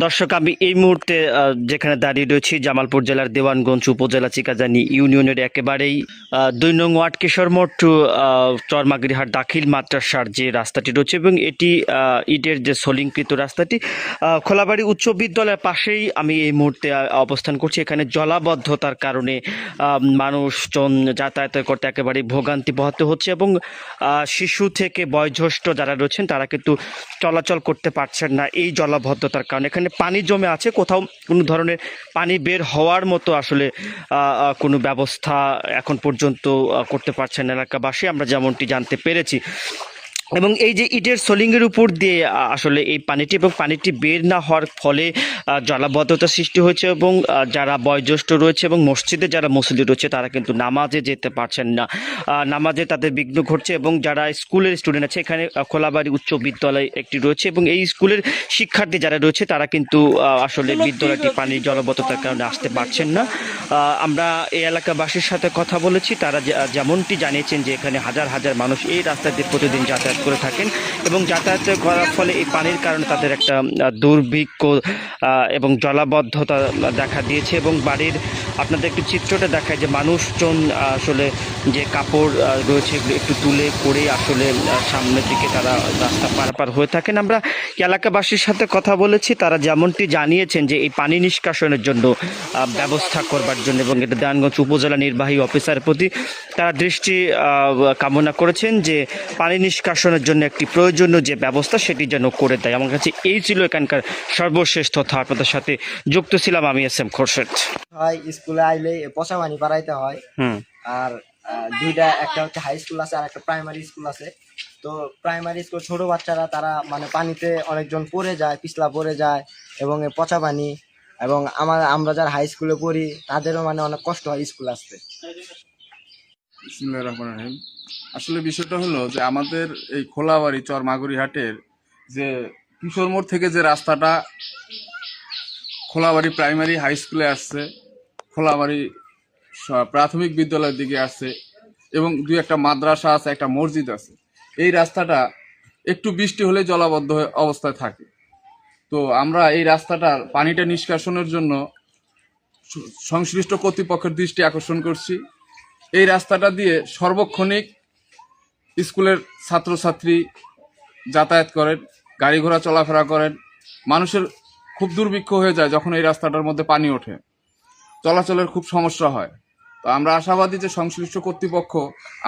দর্শক, আমি এই মুহূর্তে যেখানে দাঁড়িয়ে রয়েছি জামালপুর জেলার দেওয়ানগঞ্জ উপজেলা চিকাজানি ইউনিয়নের একেবারেই ২ নং ওয়ার্ড কিশোর মোড় টু চরমাগরিহাট দাখিল মাদ্রাসার যে রাস্তাটি রয়েছে এবং এটি ইটের যে সলিংকৃত রাস্তাটি খোলাবাড়ি উচ্চ বিদ্যালয়ের পাশেই আমি এই মুহূর্তে অবস্থান করছি। এখানে জলাবদ্ধতার কারণে মানুষজন যাতায়াত করতে একেবারেই ভোগান্তি পোহাতে হচ্ছে এবং শিশু থেকে বয়োজ্যেষ্ঠ যারা রয়েছেন তারা কিন্তু চলাচল করতে পারছেন না এই জলাবদ্ধতার কারণে। এখানে পানি জমে আছে, কোথাও কোনো ধরনের পানি বের হওয়ার মতো আসলে কোনো ব্যবস্থা এখন পর্যন্ত করতে পারছেন না এলাকাবাসী, আমরা যেমনটি জানতে পেরেছি। এবং এই যে ইটের সোলিংয়ের উপর দিয়ে আসলে এই পানিটি এবং পানিটি বের না হওয়ার ফলে জলাবদ্ধতা সৃষ্টি হয়েছে এবং যারা বয়োজ্যেষ্ঠ রয়েছে এবং মসজিদে যারা মুসল্লি রয়েছে তারা কিন্তু নামাজে যেতে পারছেন না, নামাজে তাদের বিঘ্ন ঘটছে। এবং যারা স্কুলের স্টুডেন্ট আছে, এখানে খোলাবাড়ি উচ্চ বিদ্যালয় একটি রয়েছে এবং এই স্কুলের শিক্ষার্থী যারা রয়েছে তারা কিন্তু আসলে বিদ্যালয়টি পানির জলাবদ্ধতার কারণে আসতে পারছেন না। আমরা এই এলাকাবাসীর সাথে কথা বলেছি, তারা যেমনটি জানিয়েছেন যে এখানে হাজার হাজার মানুষ এই রাস্তা দিয়ে প্রতিদিন যাতায়াত করে থাকেন এবং যাতায়াত করার ফলে এই পানির কারণে তাদের একটা দুর্ভিক্ষ এবং জলাবদ্ধতা দেখা দিয়েছে। এবং বাড়ির আপনাদের একটু চিত্রটা দেখায় যে মানুষজন আসলে যে কাপড় রয়েছে এগুলো একটু তুলে করে আসলে সামনের দিকে তারা রাস্তা পারাপার হয়ে থাকেন। আমরা এলাকাবাসীর সাথে কথা বলেছি, তারা যেমনটি জানিয়েছেন যে এই পানি নিষ্কাশনের জন্য ব্যবস্থা করবার জন্য এবং এটা দেওয়ানগঞ্জ উপজেলা নির্বাহী অফিসারের প্রতি তারা দৃষ্টি কামনা করেছেন যে পানি নিষ্কাশনের জন্য একটি প্রয়োজনীয় যে ব্যবস্থা সেটি যেন করে দেয়। আমার কাছে এই ছিল এখানকার সর্বশেষ তথ্য, আপনাদের সাথে যুক্ত ছিলাম আমি এস এম খোরশেদ। হয় স্কুলে আইলে পচা পানি পারাইতে হয়। আর দুইটা, একটা হচ্ছে হাই স্কুল আছে আর একটা প্রাইমারি স্কুল আছে। তো প্রাইমারি স্কুল ছোট বাচ্চারা তারা মানে পানিতে অনেকজন পড়ে যায়, পিছলা পড়ে যায় এবং পচা পানি, এবং আমরা যারা হাই স্কুলে পড়ি তাদেরও মানে অনেক কষ্ট হয় স্কুল আসতে। বিসমিল্লাহির রহমানির রহিম। আসলে বিষয়টা হলো যে আমাদের এই খোলাবাড়ি চরমাগরিহাটের যে কিশোর মোড় থেকে যে রাস্তাটা খোলাবাড়ি প্রাইমারি হাই স্কুলে আসছে, খোলাবাড়ি প্রাথমিক বিদ্যালয়ের দিকে আসছে এবং দুই একটা মাদ্রাসা আছে, একটা মসজিদ আছে, এই রাস্তাটা একটু বৃষ্টি হলে জলাবদ্ধ অবস্থায় থাকে। তো আমরা এই রাস্তাটার পানিটা নিষ্কাশনের জন্য সংশ্লিষ্ট কর্তৃপক্ষের দৃষ্টি আকর্ষণ করছি। এই রাস্তাটা দিয়ে সর্বক্ষণিক স্কুলের ছাত্রছাত্রী যাতায়াত করেন, গাড়ি ঘোড়া চলাফেরা করেন, মানুষের খুব দুর্ভিক্ষ হয়ে যায় যখন এই রাস্তাটার মধ্যে পানি ওঠে, চলাচলের খুব সমস্যা হয়। তো আমরা আশাবাদী যে সংশ্লিষ্ট কর্তৃপক্ষ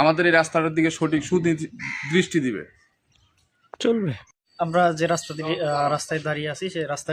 আমাদের এই রাস্তাটার দিকে সঠিক দৃষ্টি দিবে। চলবে। আমরা যে রাস্তায় দাঁড়িয়ে আছি সেই রাস্তাটি